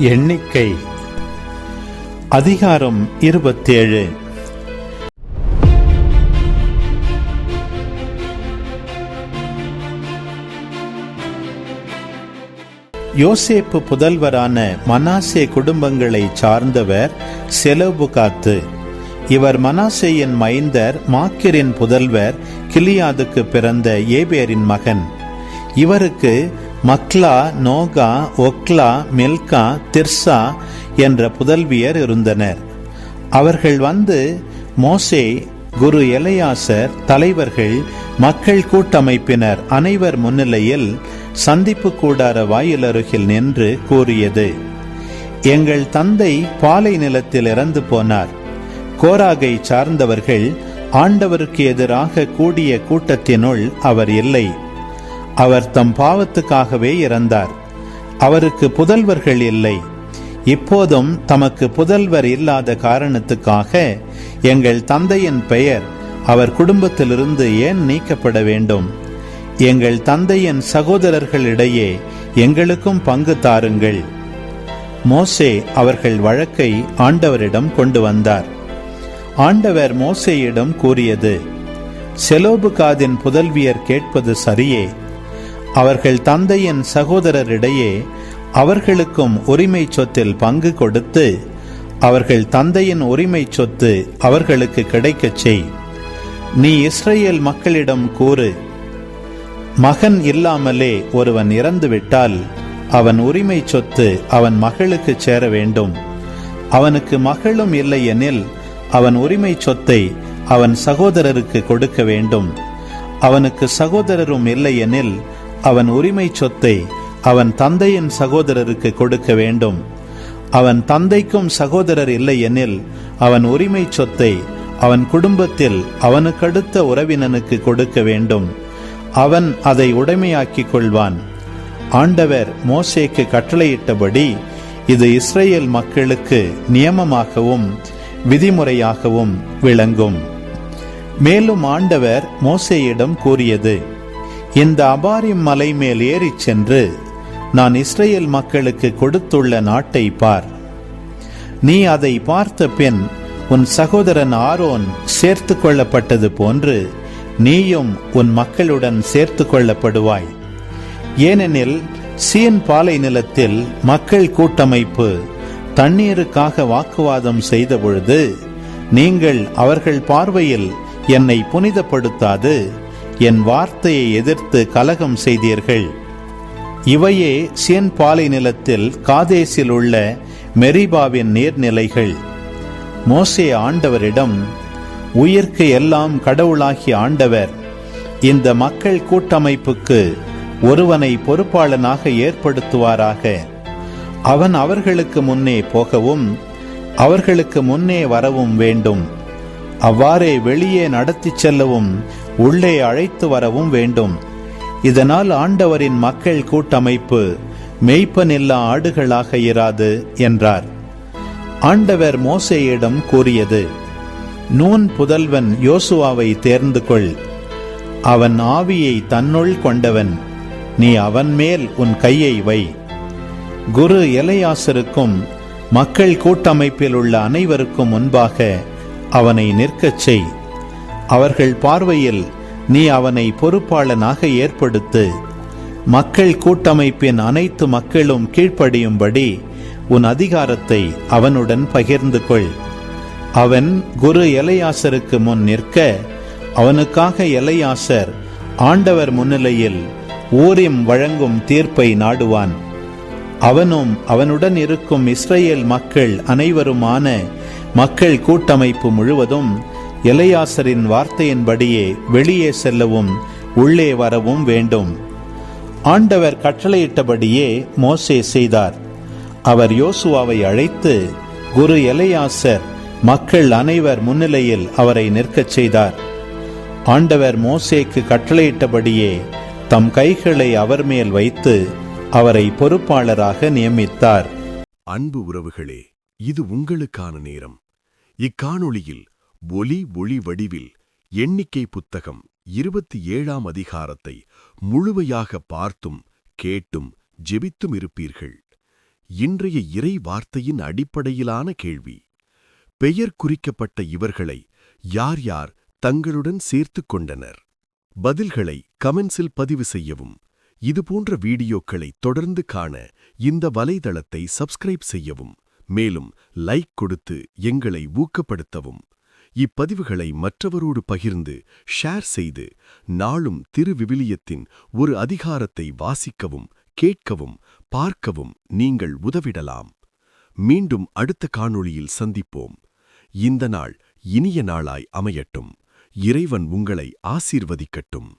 எண்ணிக்கை அதிகாரம் 27. யோசேப்பு புதல்வரான மனாசே குடும்பங்களை சார்ந்தவர் செலோபுகாத்து. இவர் மனாசேயின் மைந்தர் மாக்கிரின் புதல்வர் கிலியாதுக்கு பிறந்த ஏபேரின் மகன். இவருக்கு மக்லா, நோகா, ஒக்லா, மில்கா, திர்சா என்ற புதல்வியர் இருந்தனர். அவர்கள் வந்து மோசே, குரு எலெயாசர், தலைவர்கள், மக்கள் கூட்டமைப்பினர் அனைவர் முன்னிலையில் சந்திப்பு கூடார வாயிலருகில் நின்று கூறியது: எங்கள் தந்தை பாலை நிலத்தில் இறந்து போனார். கோராகை சார்ந்தவர்கள் ஆண்டவருக்கு எதிராக கூடிய கூட்டத்தினுள் அவர் இல்லை. அவர் தம் பாவத்துக்காகவே இறந்தார். அவருக்கு புதல்வர்கள் இல்லை. இப்போதும் தமக்கு புதல்வர் இல்லாத காரணத்துக்காக எங்கள் தந்தையின் பெயர் அவர் குடும்பத்திலிருந்து ஏன் நீக்கப்பட வேண்டும்? எங்கள் தந்தையின் சகோதரர்களிடையே எங்களுக்கும் பங்கு தாருங்கள். மோசே அவர்கள் வழக்கை ஆண்டவரிடம் கொண்டு வந்தார். ஆண்டவர் மோசேயிடம் கூறியது: செலோபுகாதின் புதல்வியர் கேட்பது சரியே. அவர்கள் தந்தையின் சகோதரரிடையே அவர்களுக்கும் உரிமை சொத்தில் பங்கு கொடுத்து அவர்கள் தந்தையின் உரிமை சொத்து அவர்களுக்கு கிடைக்கச் செய். நீ இஸ்ரேல் மக்களிடம் கூறு: மகன் இல்லாமலே ஒருவன் இறந்துவிட்டால் அவன் உரிமை சொத்து அவன் மகளுக்கு சேர வேண்டும். அவனுக்கு மகளும் இல்லை எனில் அவன் உரிமை சொத்தை அவன் சகோதரருக்கு கொடுக்க வேண்டும். அவனுக்கு சகோதரரும் இல்லை எனில் அவன் உரிமை சொத்தை அவன் தந்தையின் சகோதரருக்கு கொடுக்க வேண்டும். அவன் தந்தைக்கும் சகோதரர் இல்லை எனில் அவன் உரிமை சொத்தை அவன் குடும்பத்தில் அவனுக்கடுத்த உறவினனுக்கு கொடுக்க வேண்டும். அவன் அதை உடைமையாக்கிக் கொள்வான். ஆண்டவர் மோசேக்கு கட்டளையிட்டபடி இது இஸ்ரேல் மக்களுக்கு நியமமாகவும் விதிமுறையாகவும் விளங்கும். மேலும் ஆண்டவர் மோசேயிடம் கூறியது: இந்த அபாரிம் மலை மேல் ஏறிச் சென்று நான் இஸ்ரேல் மக்களுக்கு கொடுத்துள்ள நாட்டை பார். நீ அதை பார்த்த பின் உன் சகோதரன் ஆரோன் சேர்த்து கொள்ளப்பட்டது போன்று நீயும் உன் மக்களுடன் சேர்த்து கொள்ளப்படுவாய். ஏனெனில் சீன் பாலை நிலத்தில் மக்கள் கூட்டமைப்பு தண்ணீருக்காக வாக்குவாதம் செய்த பொழுது நீங்கள் அவர்கள் பார்வையில் என்னை புனிதப்படுத்தாது என் வார்த்தையை எதிர்த்து கலகம் செய்தீர்கள். இவையே சீன் பாலை நிலத்தில் காதேசில் உள்ள மெரிபாவின் நீர்நிலைகள். மோசே ஆண்டவரிடம்: உயிர்க்கு எல்லாம் கடவுளாகிய ஆண்டவர் இந்த மக்கள் கூட்டமைப்புக்கு ஒருவனை பொறுப்பாளனாக ஏற்படுத்துவாராக. அவன் அவர்களுக்கு முன்னே போகவும் அவர்களுக்கு முன்னே வரவும் வேண்டும். அவ்வாறே வெளியே நடத்தி செல்லவும் உள்ளே அழைத்து வரவும் வேண்டும். இதனால் ஆண்டவரின் மக்கள் கூட்டமைப்பு மேய்ப்பனில்லா ஆடுகளாக இராது என்றார். ஆண்டவர் மோசேயிடம் கூறியது: நூன் புதல்வன் யோசுவாவை தேர்ந்து கொள். அவன் ஆவியை தன்னுள் கொண்டவன். நீ அவன் மேல் உன் கையை வை. குரு எலெயாசருக்கும் மக்கள் கூட்டமைப்பில் உள்ள அனைவருக்கும் முன்பாக அவனை நிற்கச் செய். அவர்கள் பார்வையில் நீ அவனை பொறுப்பாளனாக ஏற்படுத்து. மக்கள் கூட்டமைப்பின் அனைத்து மக்களும் கீழ்ப்படியும்படி உன் அதிகாரத்தை அவனுடன் பகிர்ந்து கொள். அவன் குரு எலெயாசருக்கு முன் நிற்க அவனுக்காக எலெயாசர் ஆண்டவர் முன்னிலையில் ஊரிம் வழங்கும் தீர்ப்பை நாடுவான். அவனும் அவனுடன் இருக்கும் இஸ்ரேல் மக்கள் அனைவருமான மக்கள் கூட்டமைப்பு முழுவதும் எலெயாசரின் வார்த்தையின்படியே வெளியே செல்லவும் உள்ளே வரவும் வேண்டும். ஆண்டவர் கட்டளையிட்டபடியே மோசே செய்தார். அவர் யோசுவாவை அழைத்து குரு எலெயாசர் மக்கள் அனைவர் முன்னிலையில் அவரை நிற்கச் செய்தார். ஆண்டவர் மோசேக்கு கட்டளையிட்டபடியே தம் கைகளை அவர் மேல் வைத்து அவரை பொறுப்பாளராக நியமித்தார். அன்பு உறவுகளே, இது உங்களுக்கான நேரம். இக்காணொளியில் ஒலி ஒளி வடிவில் எண்ணிக்கை புத்தகம் 27ஆம் அதிகாரத்தை முழுமையாக பார்த்தும் கேட்டும் ஜெபித்தும் இருப்பீர்கள். இன்றைய இறை வார்த்தையின் அடிப்படையிலான கேள்வி. பெயர் குறிக்கப்பட்ட இவர்களை யார் யார் தங்களுடன் சேர்த்துக் கொண்டனர்? பதில்களை கமெண்ட்ஸில் பதிவு செய்யவும். இதுபோன்ற வீடியோக்களை தொடர்ந்து காண இந்த வலைதளத்தை சப்ஸ்கிரைப் செய்யவும். மேலும் லைக் கொடுத்து எங்களை ஊக்கப்படுத்தவும். இப்பதிவுகளை மற்றவரோடு பகிர்ந்து ஷேர் செய்து நாளும் திருவிவிலியத்தின் ஒரு அதிகாரத்தை வாசிக்கவும், கேட்கவும், பார்க்கவும் நீங்கள் உதவிடலாம். மீண்டும் அடுத்த காணொளியில் சந்திப்போம். இந்த நாள் இனிய நாளாய் அமையட்டும். இறைவன் உங்களை ஆசீர்வதிக்கட்டும்.